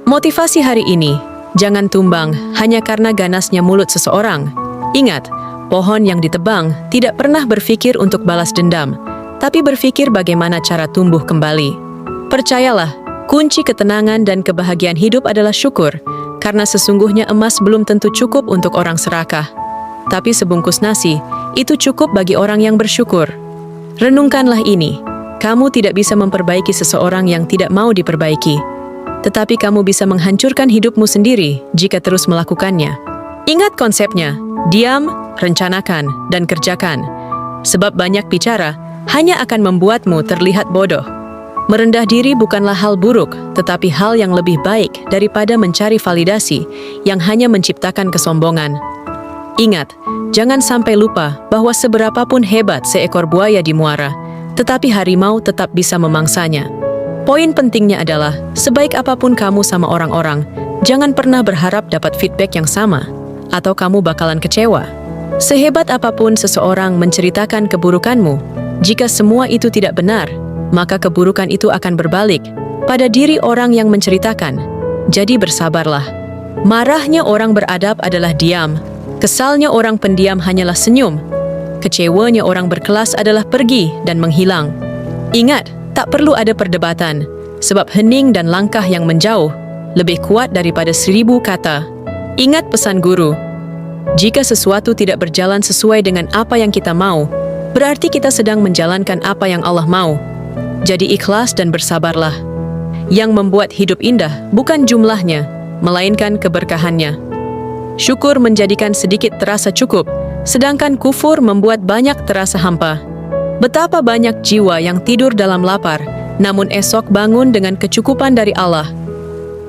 Motivasi hari ini, jangan tumbang hanya karena ganasnya mulut seseorang. Ingat, pohon yang ditebang tidak pernah berpikir untuk balas dendam, tapi berpikir bagaimana cara tumbuh kembali. Percayalah, kunci ketenangan dan kebahagiaan hidup adalah syukur, karena sesungguhnya emas belum tentu cukup untuk orang serakah. Tapi sebungkus nasi, itu cukup bagi orang yang bersyukur. Renungkanlah ini, kamu tidak bisa memperbaiki seseorang yang tidak mau diperbaiki, tetapi kamu bisa menghancurkan hidupmu sendiri jika terus melakukannya. Ingat konsepnya, diam, rencanakan, dan kerjakan. Sebab banyak bicara hanya akan membuatmu terlihat bodoh. Merendah diri bukanlah hal buruk, tetapi hal yang lebih baik daripada mencari validasi yang hanya menciptakan kesombongan. Ingat, jangan sampai lupa bahwa seberapapun hebat seekor buaya di muara, tetapi harimau tetap bisa memangsanya. Poin pentingnya adalah, sebaik apapun kamu sama orang-orang, jangan pernah berharap dapat feedback yang sama, atau kamu bakalan kecewa. Sehebat apapun seseorang menceritakan keburukanmu, jika semua itu tidak benar, maka keburukan itu akan berbalik pada diri orang yang menceritakan. Jadi bersabarlah. Marahnya orang beradab adalah diam, kesalnya orang pendiam hanyalah senyum, kecewanya orang berkelas adalah pergi dan menghilang. Ingat, tak perlu ada perdebatan, sebab hening dan langkah yang menjauh lebih kuat daripada 1000 kata. Ingat pesan guru, jika sesuatu tidak berjalan sesuai dengan apa yang kita mau, berarti kita sedang menjalankan apa yang Allah mau. Jadi ikhlas dan bersabarlah. Yang membuat hidup indah bukan jumlahnya, melainkan keberkahannya. Syukur menjadikan sedikit terasa cukup, sedangkan kufur membuat banyak terasa hampa. Betapa banyak jiwa yang tidur dalam lapar, namun esok bangun dengan kecukupan dari Allah.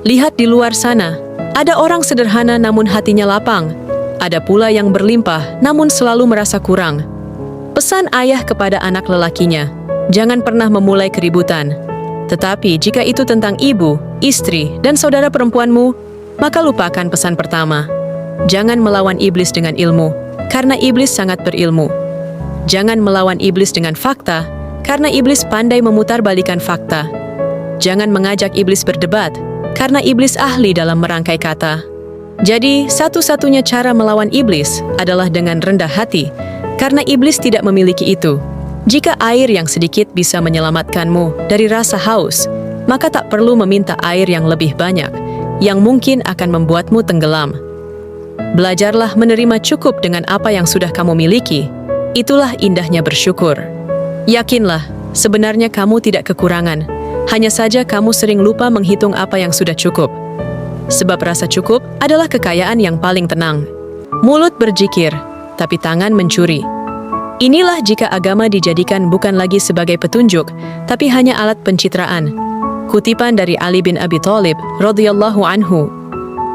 Lihat di luar sana, ada orang sederhana namun hatinya lapang. Ada pula yang berlimpah namun selalu merasa kurang. Pesan ayah kepada anak lelakinya, jangan pernah memulai keributan. Tetapi jika itu tentang ibu, istri, dan saudara perempuanmu, maka lupakan pesan pertama. Jangan melawan iblis dengan ilmu, karena iblis sangat berilmu. Jangan melawan iblis dengan fakta, karena iblis pandai memutarbalikkan fakta. Jangan mengajak iblis berdebat, karena iblis ahli dalam merangkai kata. Jadi, satu-satunya cara melawan iblis adalah dengan rendah hati, karena iblis tidak memiliki itu. Jika air yang sedikit bisa menyelamatkanmu dari rasa haus, maka tak perlu meminta air yang lebih banyak, yang mungkin akan membuatmu tenggelam. Belajarlah menerima cukup dengan apa yang sudah kamu miliki. Itulah indahnya bersyukur. Yakinlah, sebenarnya kamu tidak kekurangan. Hanya saja kamu sering lupa menghitung apa yang sudah cukup. Sebab rasa cukup adalah kekayaan yang paling tenang. Mulut berzikir, tapi tangan mencuri. Inilah jika agama dijadikan bukan lagi sebagai petunjuk, tapi hanya alat pencitraan. Kutipan dari Ali bin Abi Thalib radhiyallahu anhu.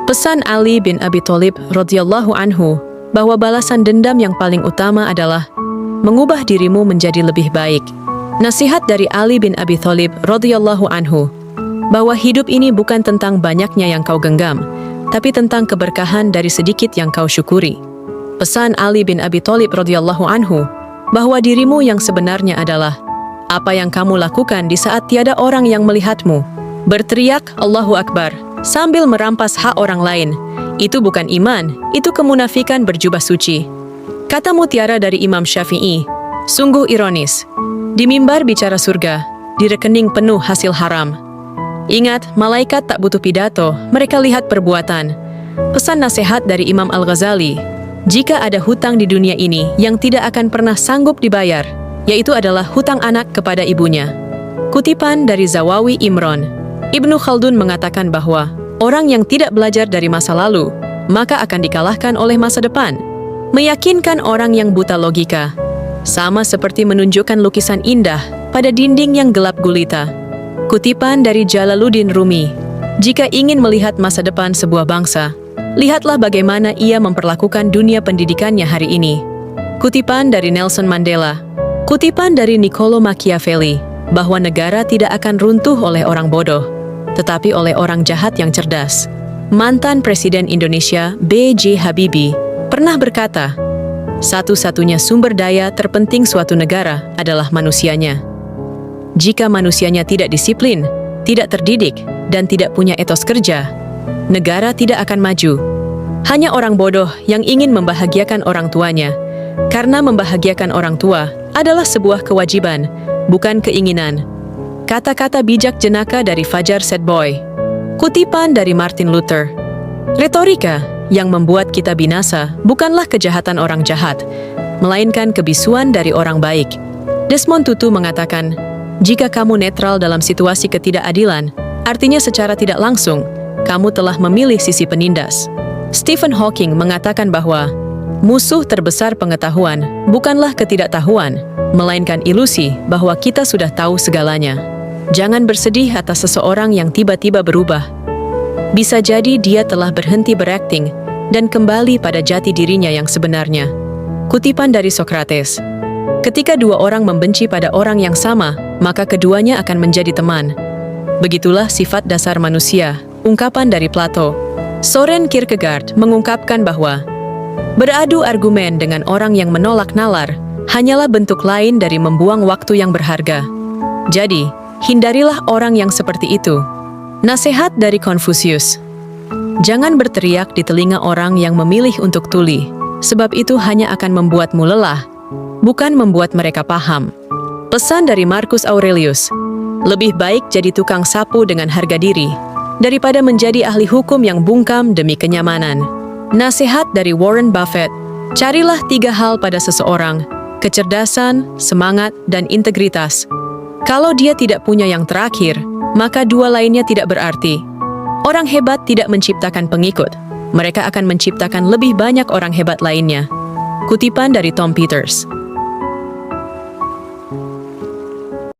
Pesan Ali bin Abi Thalib radhiyallahu anhu bahwa balasan dendam yang paling utama adalah mengubah dirimu menjadi lebih baik. Nasihat dari Ali bin Abi Thalib radhiyallahu anhu bahwa hidup ini bukan tentang banyaknya yang kau genggam, tapi tentang keberkahan dari sedikit yang kau syukuri. Pesan Ali bin Abi Thalib radhiyallahu anhu bahwa dirimu yang sebenarnya adalah apa yang kamu lakukan di saat tiada orang yang melihatmu. Berteriak Allahu Akbar sambil merampas hak orang lain, itu bukan iman, itu kemunafikan berjubah suci. Kata mutiara dari Imam Syafi'i, sungguh ironis. Di mimbar bicara surga, di rekening penuh hasil haram. Ingat, malaikat tak butuh pidato, mereka lihat perbuatan. Pesan nasihat dari Imam Al-Ghazali, jika ada hutang di dunia ini yang tidak akan pernah sanggup dibayar, yaitu adalah hutang anak kepada ibunya. Kutipan dari Zawawi Imron, Ibnu Khaldun mengatakan bahwa orang yang tidak belajar dari masa lalu, maka akan dikalahkan oleh masa depan. Meyakinkan orang yang buta logika, sama seperti menunjukkan lukisan indah pada dinding yang gelap gulita. Kutipan dari Jalaluddin Rumi, jika ingin melihat masa depan sebuah bangsa, lihatlah bagaimana ia memperlakukan dunia pendidikannya hari ini. Kutipan dari Nelson Mandela. Kutipan dari Niccolo Machiavelli, bahwa negara tidak akan runtuh oleh orang bodoh, tetapi oleh orang jahat yang cerdas. Mantan Presiden Indonesia B.J. Habibie pernah berkata, satu-satunya sumber daya terpenting suatu negara adalah manusianya. Jika manusianya tidak disiplin, tidak terdidik, dan tidak punya etos kerja, negara tidak akan maju. Hanya orang bodoh yang ingin membahagiakan orang tuanya, karena membahagiakan orang tua adalah sebuah kewajiban, bukan keinginan. Kata-kata bijak jenaka dari Fajar Setboy. Kutipan dari Martin Luther. Retorika yang membuat kita binasa bukanlah kejahatan orang jahat, melainkan kebisuan dari orang baik. Desmond Tutu mengatakan, jika kamu netral dalam situasi ketidakadilan, artinya secara tidak langsung, kamu telah memilih sisi penindas. Stephen Hawking mengatakan bahwa musuh terbesar pengetahuan bukanlah ketidaktahuan, melainkan ilusi bahwa kita sudah tahu segalanya. Jangan bersedih atas seseorang yang tiba-tiba berubah. Bisa jadi dia telah berhenti berakting dan kembali pada jati dirinya yang sebenarnya. Kutipan dari Socrates. Ketika dua orang membenci pada orang yang sama, maka keduanya akan menjadi teman. Begitulah sifat dasar manusia, ungkapan dari Plato. Soren Kierkegaard mengungkapkan bahwa beradu argumen dengan orang yang menolak nalar hanyalah bentuk lain dari membuang waktu yang berharga. Jadi, hindarilah orang yang seperti itu. Nasihat dari Konfusius. Jangan berteriak di telinga orang yang memilih untuk tuli, sebab itu hanya akan membuatmu lelah, bukan membuat mereka paham. Pesan dari Marcus Aurelius. Lebih baik jadi tukang sapu dengan harga diri, daripada menjadi ahli hukum yang bungkam demi kenyamanan. Nasihat dari Warren Buffett. Carilah 3 hal pada seseorang: kecerdasan, semangat, dan integritas. Kalau dia tidak punya yang terakhir, maka 2 lainnya tidak berarti. Orang hebat tidak menciptakan pengikut. Mereka akan menciptakan lebih banyak orang hebat lainnya. Kutipan dari Tom Peters.